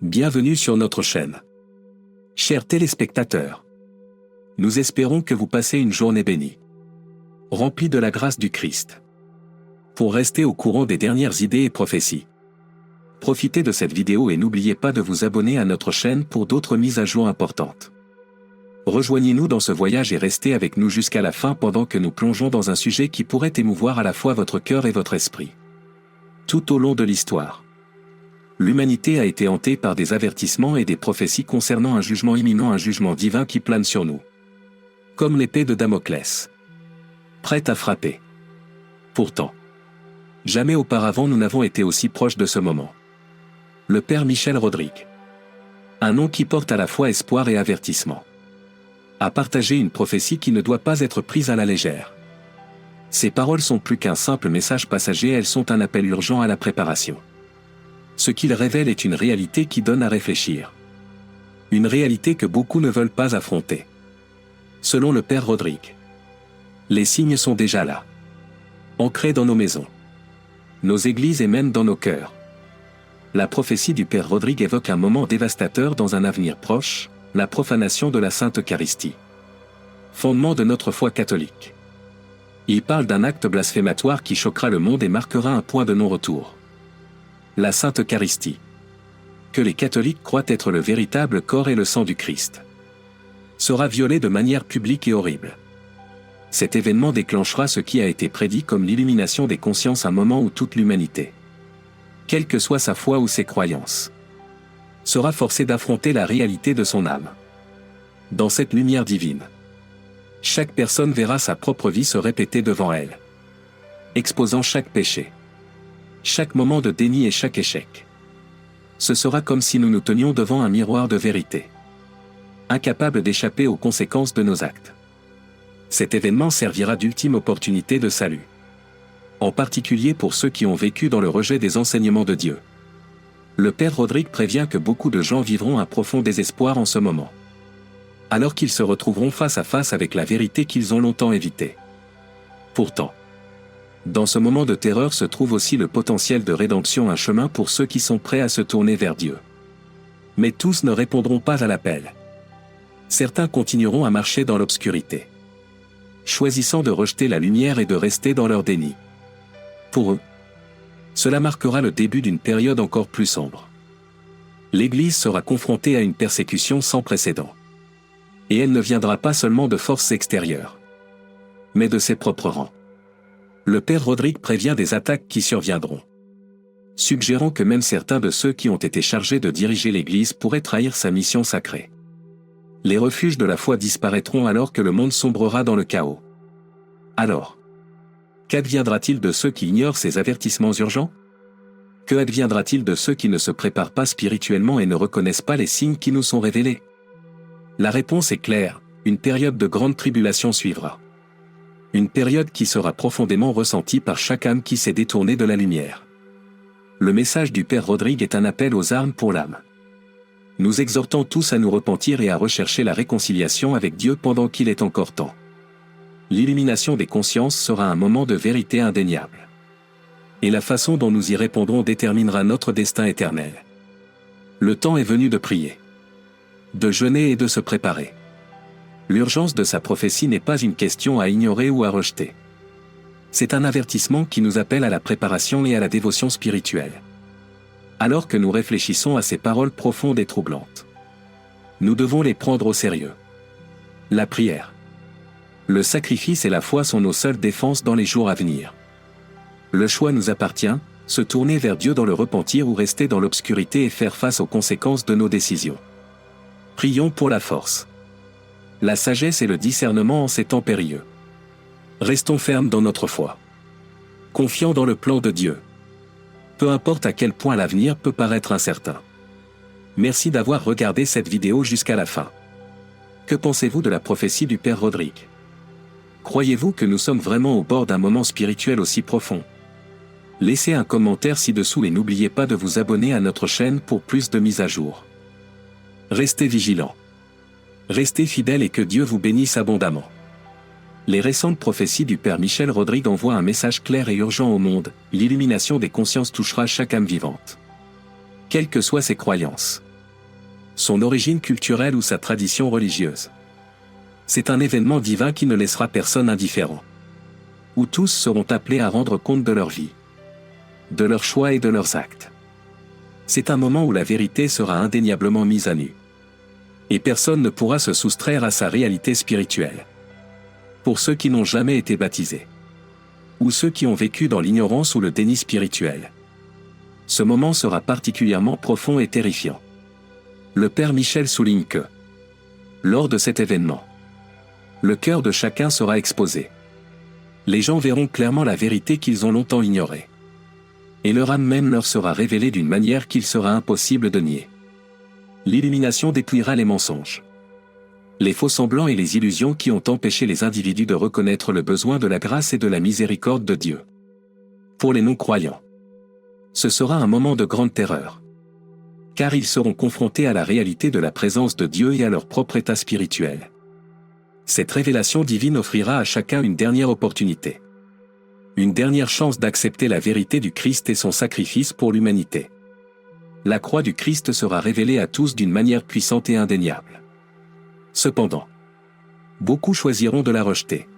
Bienvenue sur notre chaîne. Chers téléspectateurs, nous espérons que vous passez une journée bénie, remplie de la grâce du Christ. Pour rester au courant des dernières idées et prophéties, profitez de cette vidéo et n'oubliez pas de vous abonner à notre chaîne pour d'autres mises à jour importantes. Rejoignez-nous dans ce voyage et restez avec nous jusqu'à la fin pendant que nous plongeons dans un sujet qui pourrait émouvoir à la fois votre cœur et votre esprit. Tout au long de l'histoire, l'humanité a été hantée par des avertissements et des prophéties concernant un jugement imminent, un jugement divin qui plane sur nous, comme l'épée de Damoclès, prête à frapper. Pourtant, jamais auparavant nous n'avons été aussi proches de ce moment. Le Père Michel Rodrigue, un nom qui porte à la fois espoir et avertissement, a partagé une prophétie qui ne doit pas être prise à la légère. Ces paroles sont plus qu'un simple message passager, elles sont un appel urgent à la préparation. Ce qu'il révèle est une réalité qui donne à réfléchir. Une réalité que beaucoup ne veulent pas affronter. Selon le Père Rodrigue, les signes sont déjà là, ancrés dans nos maisons, nos églises et même dans nos cœurs. La prophétie du Père Rodrigue évoque un moment dévastateur dans un avenir proche, la profanation de la Sainte Eucharistie, fondement de notre foi catholique. Il parle d'un acte blasphématoire qui choquera le monde et marquera un point de non-retour. La Sainte Eucharistie, que les catholiques croient être le véritable corps et le sang du Christ, sera violée de manière publique et horrible. Cet événement déclenchera ce qui a été prédit comme l'illumination des consciences, un moment où toute l'humanité, quelle que soit sa foi ou ses croyances, sera forcée d'affronter la réalité de son âme. Dans cette lumière divine, chaque personne verra sa propre vie se répéter devant elle, exposant chaque péché, chaque moment de déni et chaque échec. Ce sera comme si nous nous tenions devant un miroir de vérité, incapables d'échapper aux conséquences de nos actes. Cet événement servira d'ultime opportunité de salut, en particulier pour ceux qui ont vécu dans le rejet des enseignements de Dieu. Le Père Rodrigue prévient que beaucoup de gens vivront un profond désespoir en ce moment, alors qu'ils se retrouveront face à face avec la vérité qu'ils ont longtemps évitée. Pourtant, dans ce moment de terreur se trouve aussi le potentiel de rédemption, un chemin pour ceux qui sont prêts à se tourner vers Dieu. Mais tous ne répondront pas à l'appel. Certains continueront à marcher dans l'obscurité, choisissant de rejeter la lumière et de rester dans leur déni. Pour eux, cela marquera le début d'une période encore plus sombre. L'Église sera confrontée à une persécution sans précédent. Et elle ne viendra pas seulement de forces extérieures, mais de ses propres rangs. Le Père Rodrigue prévient des attaques qui surviendront, suggérant que même certains de ceux qui ont été chargés de diriger l'Église pourraient trahir sa mission sacrée. Les refuges de la foi disparaîtront alors que le monde sombrera dans le chaos. Alors, qu'adviendra-t-il de ceux qui ignorent ces avertissements urgents? Que adviendra-t-il de ceux qui ne se préparent pas spirituellement et ne reconnaissent pas les signes qui nous sont révélés? La réponse est claire, une période de grande tribulation suivra. Une période qui sera profondément ressentie par chaque âme qui s'est détournée de la lumière. Le message du Père Rodrigue est un appel aux armes pour l'âme, nous exhortant tous à nous repentir et à rechercher la réconciliation avec Dieu pendant qu'il est encore temps. L'illumination des consciences sera un moment de vérité indéniable. Et la façon dont nous y répondrons déterminera notre destin éternel. Le temps est venu de prier, de jeûner et de se préparer. L'urgence de sa prophétie n'est pas une question à ignorer ou à rejeter. C'est un avertissement qui nous appelle à la préparation et à la dévotion spirituelle. Alors que nous réfléchissons à ces paroles profondes et troublantes, nous devons les prendre au sérieux. La prière, le sacrifice et la foi sont nos seules défenses dans les jours à venir. Le choix nous appartient, se tourner vers Dieu dans le repentir ou rester dans l'obscurité et faire face aux conséquences de nos décisions. Prions pour la force, la sagesse et le discernement en ces temps périlleux. Restons fermes dans notre foi, confiants dans le plan de Dieu, peu importe à quel point l'avenir peut paraître incertain. Merci d'avoir regardé cette vidéo jusqu'à la fin. Que pensez-vous de la prophétie du Père Rodrigue? Croyez-vous que nous sommes vraiment au bord d'un moment spirituel aussi profond? Laissez un commentaire ci-dessous et n'oubliez pas de vous abonner à notre chaîne pour plus de mises à jour. Restez vigilants. Restez fidèles et que Dieu vous bénisse abondamment. Les récentes prophéties du Père Michel Rodrigue envoient un message clair et urgent au monde, l'illumination des consciences touchera chaque âme vivante, quelles que soient ses croyances. son origine culturelle ou sa tradition religieuse. C'est un événement divin qui ne laissera personne indifférent. Où tous seront appelés à rendre compte de leur vie, de leurs choix et de leurs actes. C'est un moment où la vérité sera indéniablement mise à nu. Et personne ne pourra se soustraire à sa réalité spirituelle. Pour ceux qui n'ont jamais été baptisés, ou ceux qui ont vécu dans l'ignorance ou le déni spirituel, ce moment sera particulièrement profond et terrifiant. Le Père Michel souligne que, lors de cet événement, le cœur de chacun sera exposé. Les gens verront clairement la vérité qu'ils ont longtemps ignorée. Et leur âme même leur sera révélée d'une manière qu'il sera impossible de nier. L'illumination dépouillera les mensonges, les faux-semblants et les illusions qui ont empêché les individus de reconnaître le besoin de la grâce et de la miséricorde de Dieu. Pour les non-croyants, ce sera un moment de grande terreur. Car ils seront confrontés à la réalité de la présence de Dieu et à leur propre état spirituel. Cette révélation divine offrira à chacun une dernière opportunité. Une dernière chance d'accepter la vérité du Christ et son sacrifice pour l'humanité. La croix du Christ sera révélée à tous d'une manière puissante et indéniable. Cependant, beaucoup choisiront de la rejeter.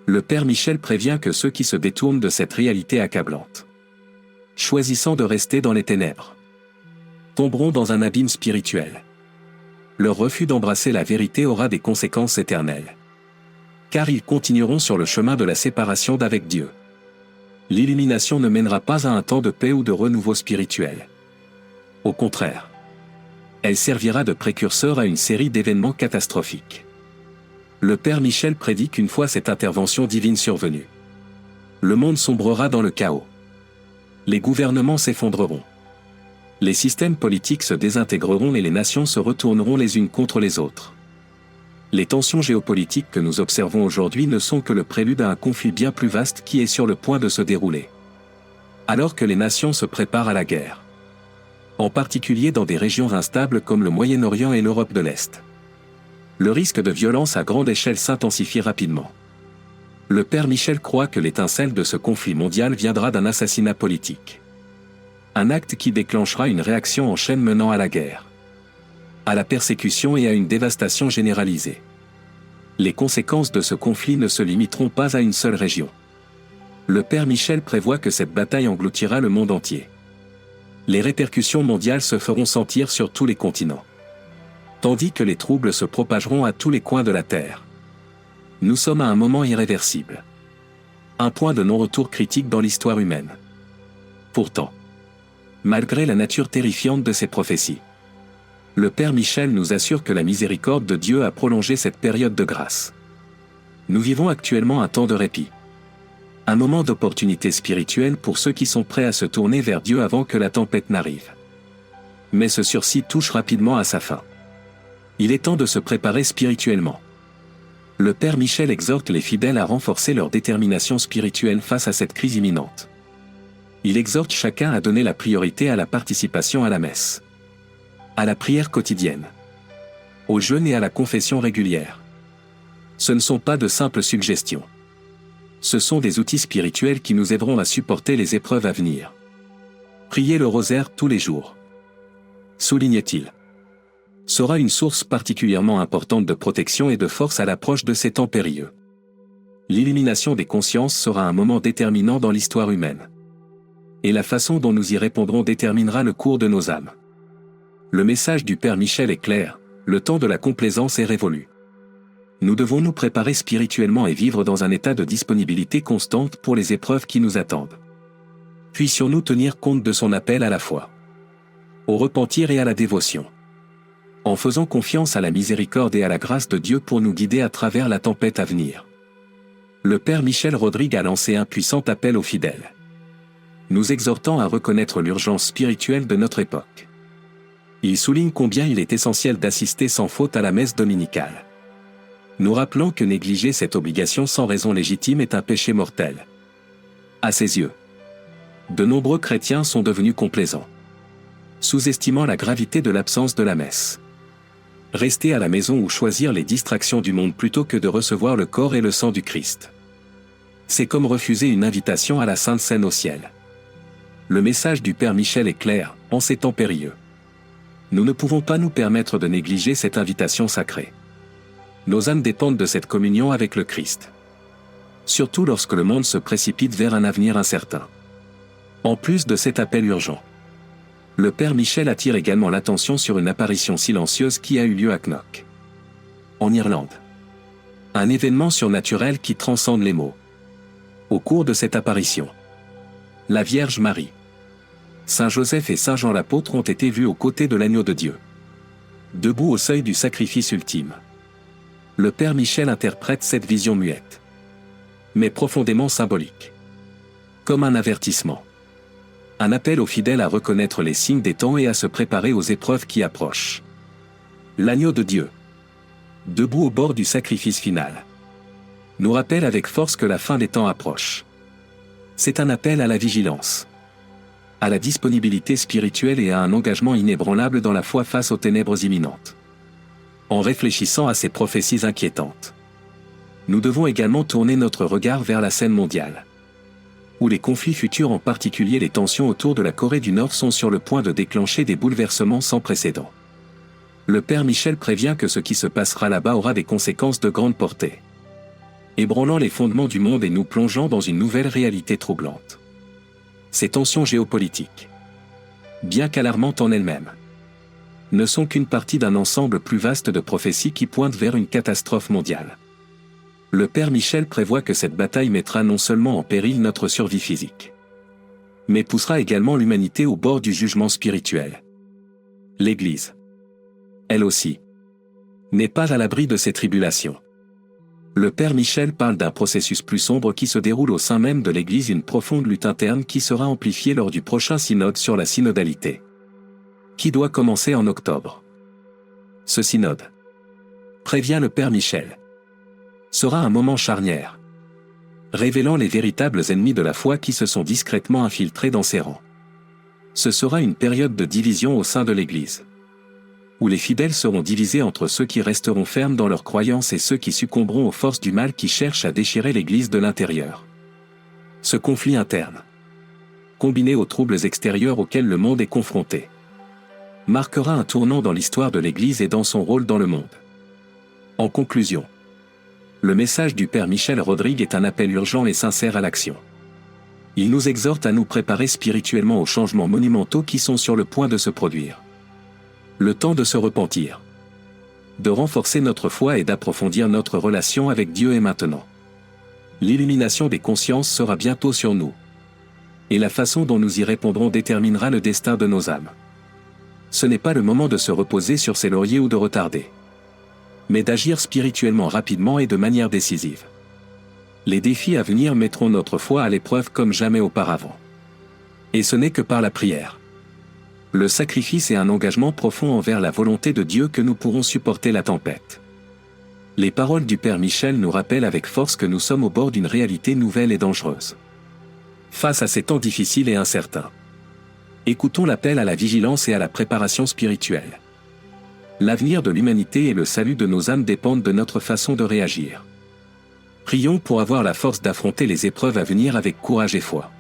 Le Père Michel prévient que ceux qui se détournent de cette réalité accablante, choisissant de rester dans les ténèbres, tomberont dans un abîme spirituel. Leur refus d'embrasser la vérité aura des conséquences éternelles. Car ils continueront sur le chemin de la séparation d'avec Dieu. L'illumination ne mènera pas à un temps de paix ou de renouveau spirituel. Au contraire, elle servira de précurseur à une série d'événements catastrophiques. Le Père Michel prédit qu'une fois cette intervention divine survenue, le monde sombrera dans le chaos. Les gouvernements s'effondreront. Les systèmes politiques se désintégreront et les nations se retourneront les unes contre les autres. Les tensions géopolitiques que nous observons aujourd'hui ne sont que le prélude à un conflit bien plus vaste qui est sur le point de se dérouler. Alors que les nations se préparent à la guerre, en particulier dans des régions instables comme le Moyen-Orient et l'Europe de l'Est, le risque de violence à grande échelle s'intensifie rapidement. Le Père Michel croit que l'étincelle de ce conflit mondial viendra d'un assassinat politique. Un acte qui déclenchera une réaction en chaîne menant à la guerre, à la persécution et à une dévastation généralisée. Les conséquences de ce conflit ne se limiteront pas à une seule région. Le Père Michel prévoit que cette bataille engloutira le monde entier. Les répercussions mondiales se feront sentir sur tous les continents, tandis que les troubles se propageront à tous les coins de la Terre. Nous sommes à un moment irréversible. Un point de non-retour critique dans l'histoire humaine. Pourtant, malgré la nature terrifiante de ces prophéties, le Père Michel nous assure que la miséricorde de Dieu a prolongé cette période de grâce. Nous vivons actuellement un temps de répit. Un moment d'opportunité spirituelle pour ceux qui sont prêts à se tourner vers Dieu avant que la tempête n'arrive. Mais ce sursis touche rapidement à sa fin. Il est temps de se préparer spirituellement. Le Père Michel exhorte les fidèles à renforcer leur détermination spirituelle face à cette crise imminente. Il exhorte chacun à donner la priorité à la participation à la messe, à la prière quotidienne, au jeûne et à la confession régulière. Ce ne sont pas de simples suggestions. Ce sont des outils spirituels qui nous aideront à supporter les épreuves à venir. Prier le rosaire tous les jours, souligne-t-il, sera une source particulièrement importante de protection et de force à l'approche de ces temps périlleux. L'illumination des consciences sera un moment déterminant dans l'histoire humaine. Et la façon dont nous y répondrons déterminera le cours de nos âmes. Le message du Père Michel est clair, le temps de la complaisance est révolu. Nous devons nous préparer spirituellement et vivre dans un état de disponibilité constante pour les épreuves qui nous attendent. Puissions-nous tenir compte de son appel à la foi, au repentir et à la dévotion, en faisant confiance à la miséricorde et à la grâce de Dieu pour nous guider à travers la tempête à venir. Le Père Michel Rodrigue a lancé un puissant appel aux fidèles, nous exhortant à reconnaître l'urgence spirituelle de notre époque. Il souligne combien il est essentiel d'assister sans faute à la messe dominicale, nous rappelant que négliger cette obligation sans raison légitime est un péché mortel. À ses yeux, de nombreux chrétiens sont devenus complaisants, sous-estimant la gravité de l'absence de la messe. Rester à la maison ou choisir les distractions du monde plutôt que de recevoir le corps et le sang du Christ. C'est comme refuser une invitation à la Sainte Seine au ciel. Le message du Père Michel est clair, en ces temps périlleux. Nous ne pouvons pas nous permettre de négliger cette invitation sacrée. Nos âmes dépendent de cette communion avec le Christ. Surtout lorsque le monde se précipite vers un avenir incertain. En plus de cet appel urgent, le Père Michel attire également l'attention sur une apparition silencieuse qui a eu lieu à Knock, en Irlande. Un événement surnaturel qui transcende les mots. Au cours de cette apparition, la Vierge Marie, Saint Joseph et Saint Jean l'apôtre ont été vus aux côtés de l'agneau de Dieu, debout au seuil du sacrifice ultime. Le Père Michel interprète cette vision muette, mais profondément symbolique, comme un avertissement. Un appel aux fidèles à reconnaître les signes des temps et à se préparer aux épreuves qui approchent. L'agneau de Dieu, debout au bord du sacrifice final, nous rappelle avec force que la fin des temps approche. C'est un appel à la vigilance, à la disponibilité spirituelle et à un engagement inébranlable dans la foi face aux ténèbres imminentes. En réfléchissant à ces prophéties inquiétantes, nous devons également tourner notre regard vers la scène mondiale, où les conflits futurs, en particulier les tensions autour de la Corée du Nord, sont sur le point de déclencher des bouleversements sans précédent. Le Père Michel prévient que ce qui se passera là-bas aura des conséquences de grande portée, ébranlant les fondements du monde et nous plongeant dans une nouvelle réalité troublante. Ces tensions géopolitiques, bien qu'alarmantes en elles-mêmes, ne sont qu'une partie d'un ensemble plus vaste de prophéties qui pointent vers une catastrophe mondiale. Le Père Michel prévoit que cette bataille mettra non seulement en péril notre survie physique, mais poussera également l'humanité au bord du jugement spirituel. L'Église, elle aussi, n'est pas à l'abri de ces tribulations. Le Père Michel parle d'un processus plus sombre qui se déroule au sein même de l'Église, une profonde lutte interne qui sera amplifiée lors du prochain synode sur la synodalité, qui doit commencer en octobre. Ce synode, prévient le Père Michel, sera un moment charnière, révélant les véritables ennemis de la foi qui se sont discrètement infiltrés dans ses rangs. Ce sera une période de division au sein de l'Église, où les fidèles seront divisés entre ceux qui resteront fermes dans leurs croyances et ceux qui succomberont aux forces du mal qui cherchent à déchirer l'Église de l'intérieur. Ce conflit interne, combiné aux troubles extérieurs auxquels le monde est confronté, marquera un tournant dans l'histoire de l'Église et dans son rôle dans le monde. En conclusion, le message du Père Michel Rodrigue est un appel urgent et sincère à l'action. Il nous exhorte à nous préparer spirituellement aux changements monumentaux qui sont sur le point de se produire. Le temps de se repentir, de renforcer notre foi et d'approfondir notre relation avec Dieu est maintenant. L'illumination des consciences sera bientôt sur nous, et la façon dont nous y répondrons déterminera le destin de nos âmes. Ce n'est pas le moment de se reposer sur ses lauriers ou de retarder, mais d'agir spirituellement rapidement et de manière décisive. Les défis à venir mettront notre foi à l'épreuve comme jamais auparavant. Et ce n'est que par la prière, le sacrifice et un engagement profond envers la volonté de Dieu que nous pourrons supporter la tempête. Les paroles du Père Michel nous rappellent avec force que nous sommes au bord d'une réalité nouvelle et dangereuse. Face à ces temps difficiles et incertains, écoutons l'appel à la vigilance et à la préparation spirituelle. L'avenir de l'humanité et le salut de nos âmes dépendent de notre façon de réagir. Prions pour avoir la force d'affronter les épreuves à venir avec courage et foi.